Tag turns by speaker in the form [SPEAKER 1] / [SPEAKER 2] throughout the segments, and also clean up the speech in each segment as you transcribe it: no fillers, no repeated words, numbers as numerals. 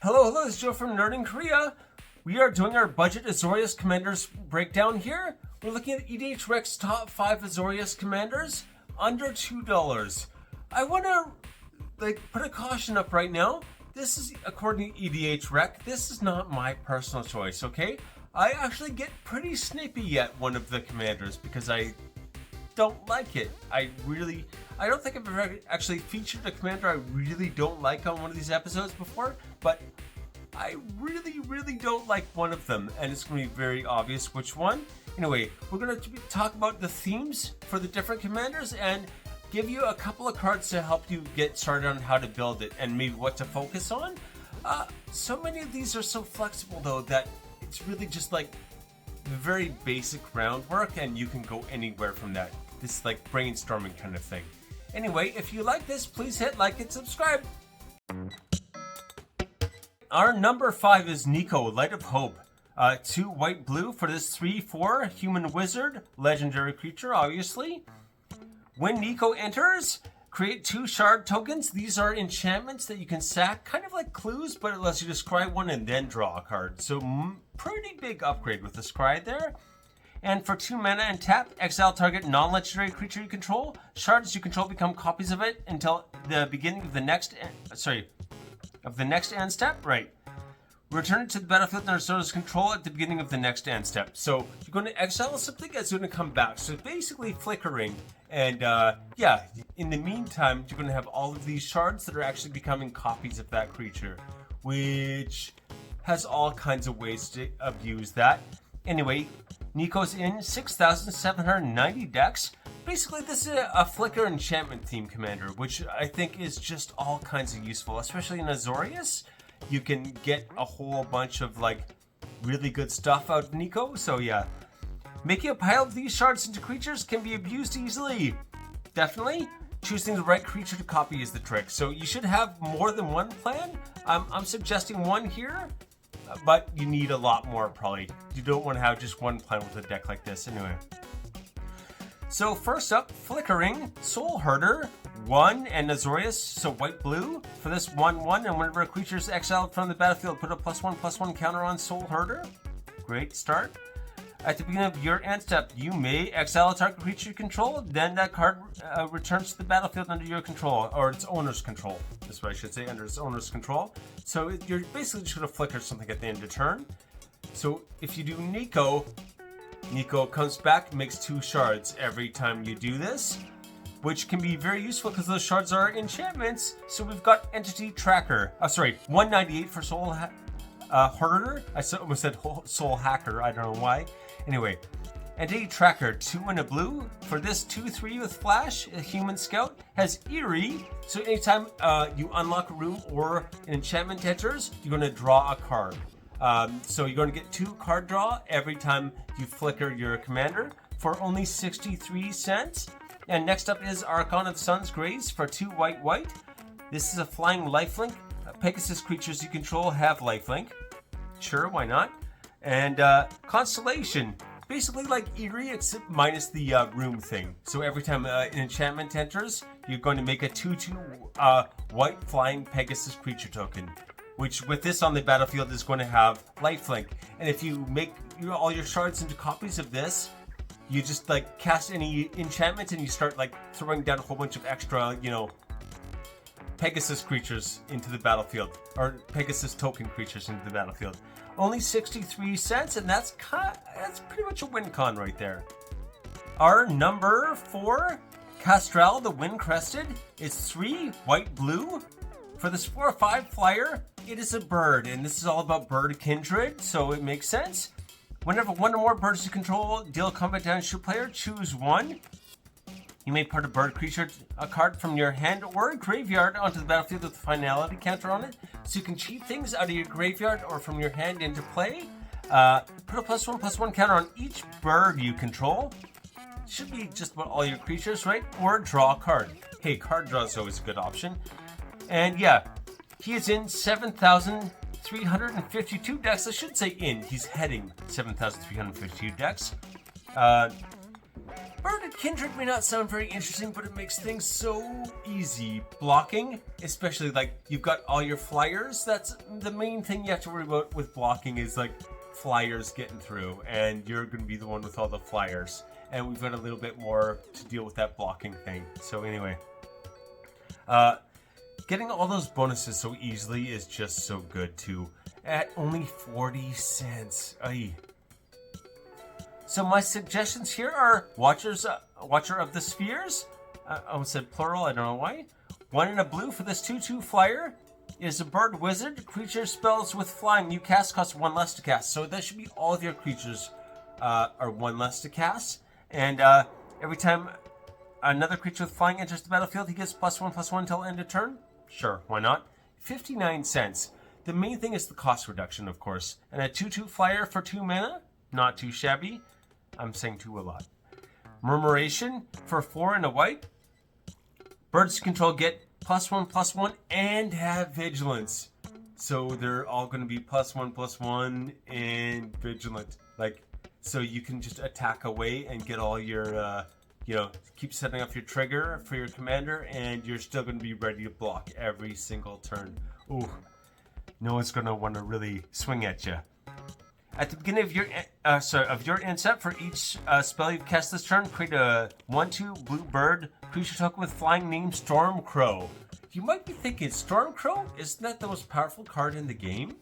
[SPEAKER 1] Hello, it's Joe from Nerd in Korea. We are doing our budget Azorius Commanders breakdown here. We're looking at EDHrec's top 5 Azorius Commanders under $2. I want to put a caution up right now. This is according to EDHrec. This is not my personal choice, okay? I actually get pretty snippy at one of the commanders because I don't like it. I don't think I've ever actually featured a commander I really don't like on one of these episodes before, but I really don't like one of them, and it's going to be very obvious which one. Anyway, we're going to talk about the themes for the different commanders and give you a couple of cards to help you get started on how to build it and maybe what to focus on. So many of these are so flexible though that it's really just like very basic groundwork and you can go anywhere from that. This is like brainstorming kind of thing. Anyway, if you like this, please hit like and subscribe. Our number 5 is Nico, Light of Hope. 2 white blue for this 3/4 human wizard, legendary creature, obviously. When Nico enters, create 2 shard tokens. These are enchantments that you can sack, kind of like clues, but it lets you just scry one and then draw a card. So pretty big upgrade with the scry there. And for 2 mana and tap, exile target non-legendary creature you control. Shards you control become copies of it until the beginning of the next end step. Right. Return it to the battlefield under Azorius control at the beginning of the next end step. So you're going to exile something that's going to come back. So basically flickering. And in the meantime, you're going to have all of these shards that are actually becoming copies of that creature, which has all kinds of ways to abuse that. Anyway, Nico's in 6,790 decks. Basically, this is a flicker enchantment theme commander, which I think is just all kinds of useful, especially in Azorius. You can get a whole bunch of really good stuff out of Nico. So yeah, making a pile of these shards into creatures can be abused easily. Definitely choosing the right creature to copy is the trick. So you should have more than one plan. I'm suggesting one here, but you need a lot more probably. You don't want to have just one plan with a deck like this anyway. So first up, flickering Soul Herder 1 and Azorius, so white blue for this 1/1, and whenever a creature is exiled from the battlefield, put a +1/+1 counter on Soul Herder. Great start. At the beginning of your end step, you may exile a target creature you control, then that card returns to the battlefield under your control, or its owner's control. That's what I should say, under its owner's control. So you're basically just going to flicker something at the end of turn. So if you do Nico comes back, makes 2 shards every time you do this, which can be very useful because those shards are enchantments. So we've got Entity Tracker. 198 for Soul Herder. I almost said Soul Hacker. I don't know why. Anyway, Entity Tracker 2 and a blue. For this 2/3 with Flash, a human scout has Eerie. So anytime you unlock a room or an enchantment enters, you're going to draw a card. So you're going to get 2 card draw every time you flicker your commander for only 63 cents. And next up is Archon of Sun's Grace for 2 white. This is a flying lifelink. Pegasus creatures you control have lifelink. Sure, why not? And Constellation, basically like Eerie except minus the room thing. So every time an enchantment enters, you're going to make a 2/2 white flying Pegasus creature token, which with this on the battlefield is going to have lifelink. And if you make all your shards into copies of this, you just cast any enchantments and you start throwing down a whole bunch of extra, Pegasus creatures into the battlefield, or Pegasus token creatures into the battlefield. Only 63 cents, and that's pretty much a win con right there. Our number 4, Castrel the Wind-Crested, is 3 white blue. For this 4/5 flyer, it is a bird, and this is all about bird kindred, so it makes sense. Whenever 1 or more birds you control deal combat damage to a player, choose 1. You may put a bird creature, a card from your hand or graveyard onto the battlefield with a finality counter on it, so you can cheat things out of your graveyard or from your hand into play. Put a +1/+1 counter on each bird you control. Should be just about all your creatures, right? Or draw a card. Hey, card draw is always a good option. And yeah, he is in 7,352 decks. I should say he's heading 7,352 decks. Bird and Kindred may not sound very interesting, but it makes things so easy. Blocking, especially like you've got all your flyers. That's the main thing you have to worry about with blocking is like flyers getting through, and you're going to be the one with all the flyers. And we've got a little bit more to deal with that blocking thing. So anyway, getting all those bonuses so easily is just so good too. At only 40 cents. Aye. So my suggestions here are Watcher of the Spheres. I almost said plural, I don't know why. 1 in a blue for this 2/2 flyer. It is a bird wizard. Creature spells with flying you cast cost 1 less to cast. So that should be all of your creatures are 1 less to cast. And every time another creature with flying enters the battlefield, he gets +1/+1 until end of turn. Sure, why not? 59 cents. The main thing is the cost reduction, of course. And a 2/2 flyer for 2 mana. Not too shabby. I'm saying 2 a lot. Murmuration for 4 and a white. Birds control get +1/+1 and have vigilance. So they're all going to be +1/+1 and vigilant. Like, so you can just attack away and get all your, keep setting off your trigger for your commander, and you're still going to be ready to block every single turn. Ooh, no one's going to want to really swing at you. At the beginning of your end step, for each spell you've cast this turn, create a 1/2 blue bird creature token with flying named Stormcrow. You might be thinking, Stormcrow? Isn't that the most powerful card in the game?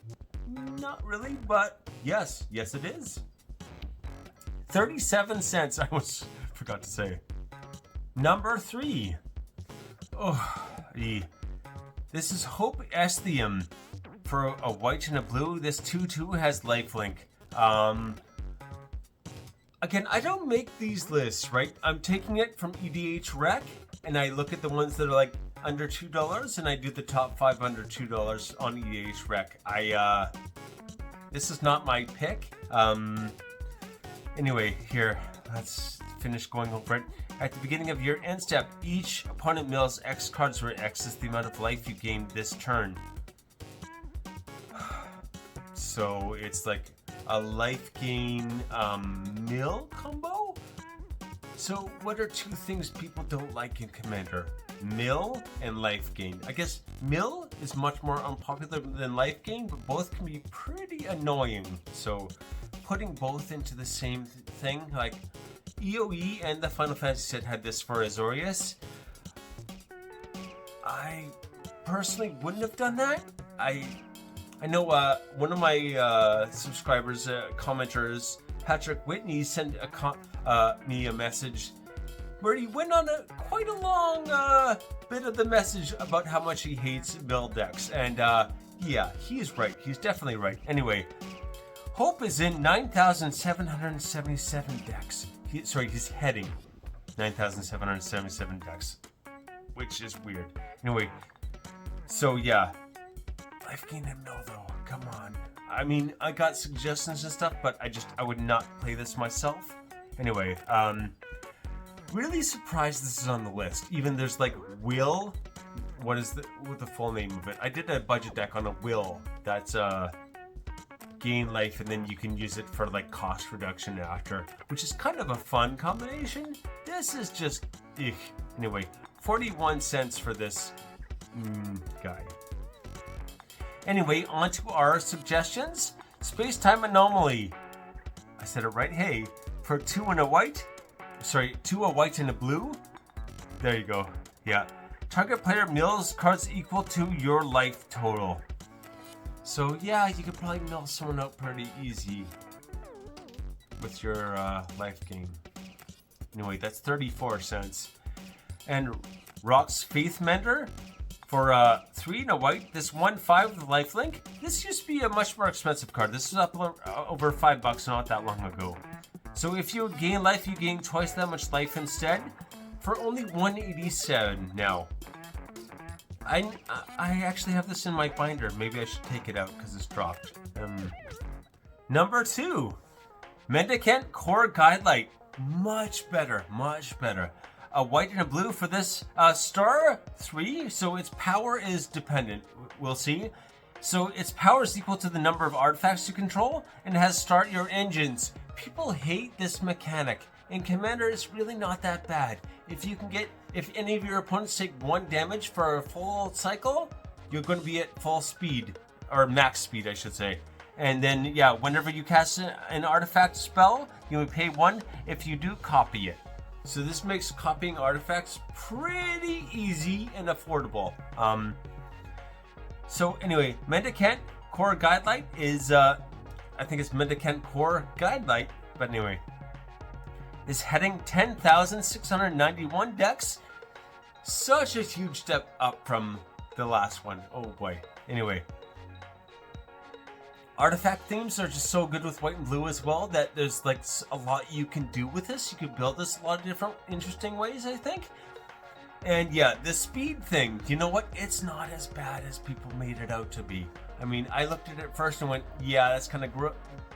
[SPEAKER 1] Not really, but yes it is. 37 cents, I almost forgot to say. Number 3. This is Hope Esthium. For a white and a blue, this 2/2 has lifelink. Again, I don't make these lists, right? I'm taking it from EDHrec, and I look at the ones that are like under $2, and I do the top 5 under $2 on EDHrec. This is not my pick. Anyway, here, let's finish going over it. At the beginning of your end step, each opponent mills X cards, where X is the amount of life you gain this turn. So it's like a life gain mill combo? So what are 2 things people don't like in Commander? Mill and life gain. I guess mill is much more unpopular than life gain, but both can be pretty annoying. So putting both into the same thing, like EOE and the Final Fantasy set had this for Azorius. I personally wouldn't have done that. I know one of my subscribers, commenters, Patrick Whitney, sent me a message where he went on quite a long bit of the message about how much he hates mill decks. And yeah, he's right. He's definitely right. Anyway, Hope is in 9,777 decks. He's heading 9,777 decks, which is weird. Anyway, so yeah. Life gain and mill though, come on. I mean, I got suggestions and stuff, but I would not play this myself. Anyway, really surprised this is on the list. Even there's like Will. What is the full name of it? I did a budget deck on a Will. That's gain life, and then you can use it for like cost reduction after, which is kind of a fun combination. This is just, anyway, 41 cents for this guy. Anyway, on to our suggestions. Space-time anomaly. I said it right. Hey, for 2 and a white. 2 a white and a blue. There you go. Yeah. Target player mills cards equal to your life total. So yeah, you could probably mill someone out pretty easy with your life gain. Anyway, that's 34 cents. And Rock's Faith Mender. For 3 and a white, this 1/5 with lifelink. This used to be a much more expensive card. This was up over $5 not that long ago. So if you gain life, you gain twice that much life instead. For only 187 now. I actually have this in my binder. Maybe I should take it out because it's dropped. Number 2, Mendicant Core Guidelight. Much better, much better. A white and a blue for this star 3, so its power is dependent. We'll see. So its power is equal to the number of artifacts you control, and it has start your engines. People hate this mechanic. in Commander, it's really not that bad. If any of your opponents take 1 damage for a full cycle, you're going to be at full speed, or max speed, I should say. And then, yeah, whenever you cast an artifact spell, you may pay 1. If you do, copy it. So this makes copying artifacts pretty easy and affordable. So anyway, Mendicant Core Guidelight is, I think it's Mendicant Core Guidelight, but anyway, is heading 10,691 decks. Such a huge step up from the last one. Oh boy. Anyway, artifact themes are just so good with white and blue as well that there's like a lot you can do with this. You can build this a lot of different interesting ways, I think. And yeah, the speed thing, you know what? It's not as bad as people made it out to be. I mean, I looked at it first and went, yeah, that's kind of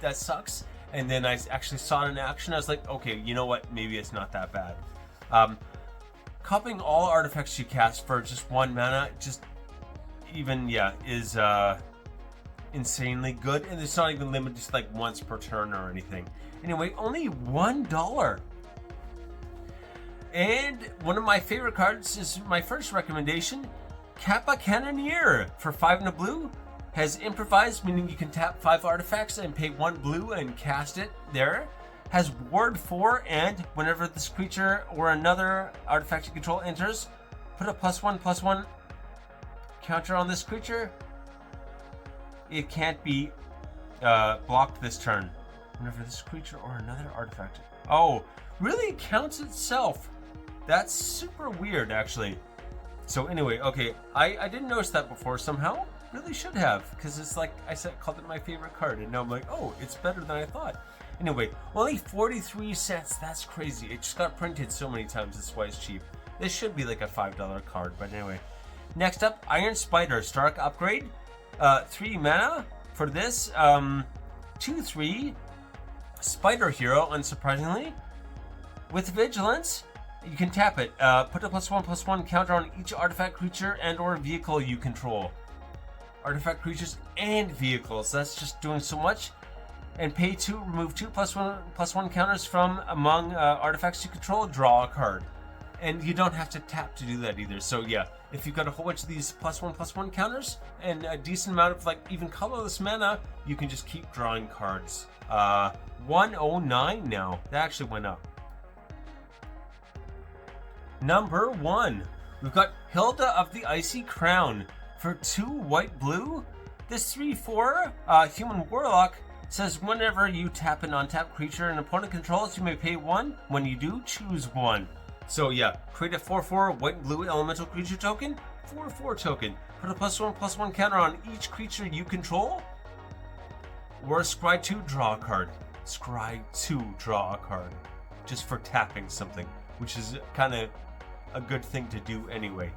[SPEAKER 1] that sucks. And then I actually saw it in action. I was like, okay, you know what? Maybe it's not that bad. Copying all artifacts you cast for just 1 mana, just even, yeah, is insanely good. And it's not even limited to like once per turn or anything. Anyway, only $1. And one of my favorite cards is my first recommendation, Kappa Cannoneer for 5 and a blue. Has improvised, meaning you can tap 5 artifacts and pay 1 blue and cast it there. Has ward 4, and whenever this creature or another artifact you control enters, put a +1/+1 counter on this creature. It can't be blocked this turn. Whenever this creature or another artifact. Oh, really? It counts itself. That's super weird, actually. So anyway, okay, I didn't notice that before somehow. Really should have, because it's like I said, called it my favorite card, and now I'm like, oh, it's better than I thought. Anyway, only 43 cents. That's crazy. It just got printed so many times. That's why it's cheap. This should be like a $5 card, but anyway. Next up, Iron Spider Stark upgrade. 3 mana for this. 2/3 Spider Hero, unsurprisingly, with Vigilance. You can tap it. Put a +1/+1 counter on each artifact, creature, and/or vehicle you control. Artifact creatures and vehicles. That's just doing so much. And pay 2, remove 2 +1/+1 counters from among artifacts you control. Draw a card. And you don't have to tap to do that either. So yeah, if you've got a whole bunch of these +1/+1 counters and a decent amount of like even colorless mana, you can just keep drawing cards. 109 now. That actually went up. Number 1, we've got Hilda of the Icy Crown. For 2 white-blue, this 3/4 human warlock says whenever you tap an untapped creature an opponent controls, you may pay 1. When you do, choose 1. So yeah, create a 4/4 white and blue elemental creature token, 4/4 token. Put a +1/+1 counter on each creature you control. Or scry 2, draw a card. Scry 2, draw a card. Just for tapping something, which is kind of a good thing to do anyway.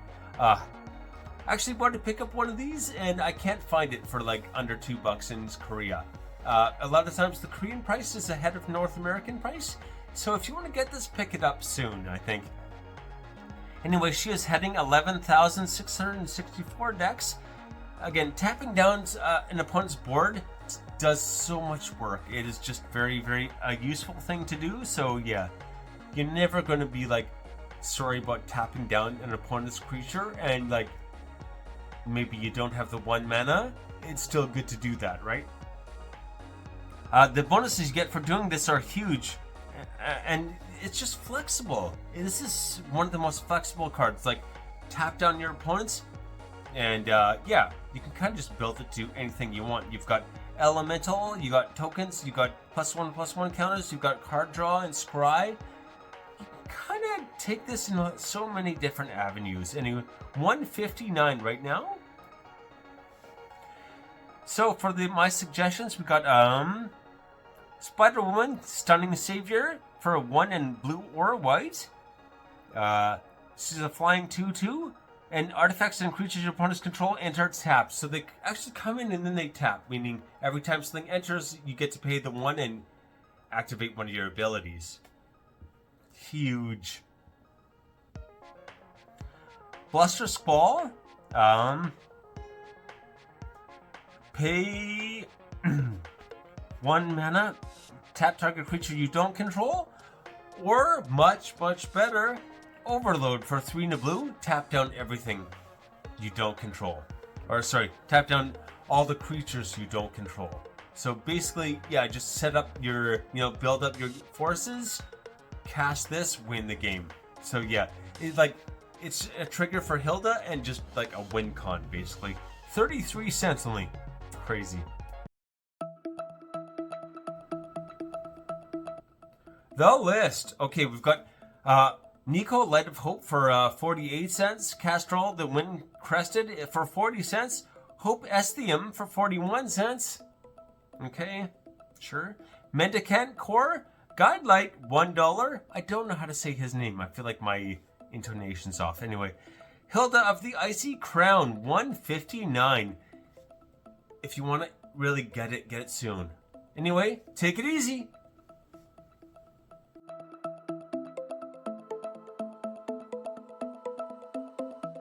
[SPEAKER 1] Actually wanted to pick up one of these and I can't find it for like under $2 in Korea. A lot of times the Korean price is ahead of North American price, so if you want to get this, pick it up soon, I think. Anyway, she is heading 11,664 decks. Again, tapping down an opponent's board does so much work. It is just very, very a useful thing to do. So yeah, you're never going to be like sorry about tapping down an opponent's creature, and like maybe you don't have the 1 mana. It's still good to do that, right? The bonuses you get for doing this are huge, and it's just flexible. This is one of the most flexible cards. Like, tap down your opponents, and yeah, you can kind of just build it to anything you want. You've got elemental, you got tokens, you got +1/+1 counters, you've got card draw and scry. You can kind of take this in so many different avenues. Anyway, 159 right now. So for my suggestions, we got Spider Woman, Stunning Savior for 1 in blue or white. She's a flying 2/2, and artifacts and creatures your opponents control enter tap. So they actually come in and then they tap, meaning every time something enters, you get to pay the 1 and activate one of your abilities. Huge. Bluster Squall. Pay 1 mana, tap target creature you don't control, Or, much better, Overload for 3 in the blue, tap down everything you don't control. Or sorry, tap down all the creatures you don't control. So basically, yeah, just set up your, build up your forces, cast this, win the game. So yeah, it's a trigger for Hilda and just like a win con basically. 33 cents only. Crazy. The list. Okay, we've got Nico, Light of Hope for 48 cents. Castrol, the Wind Crested for 40 cents. Hope Esthium for 41 cents. Okay, sure. Mendicant Core, Guidelight, $1. I don't know how to say his name. I feel like my intonation's off. Anyway, Hilda of the Icy Crown, $1.59. If you want to really get it soon. Anyway, take it easy.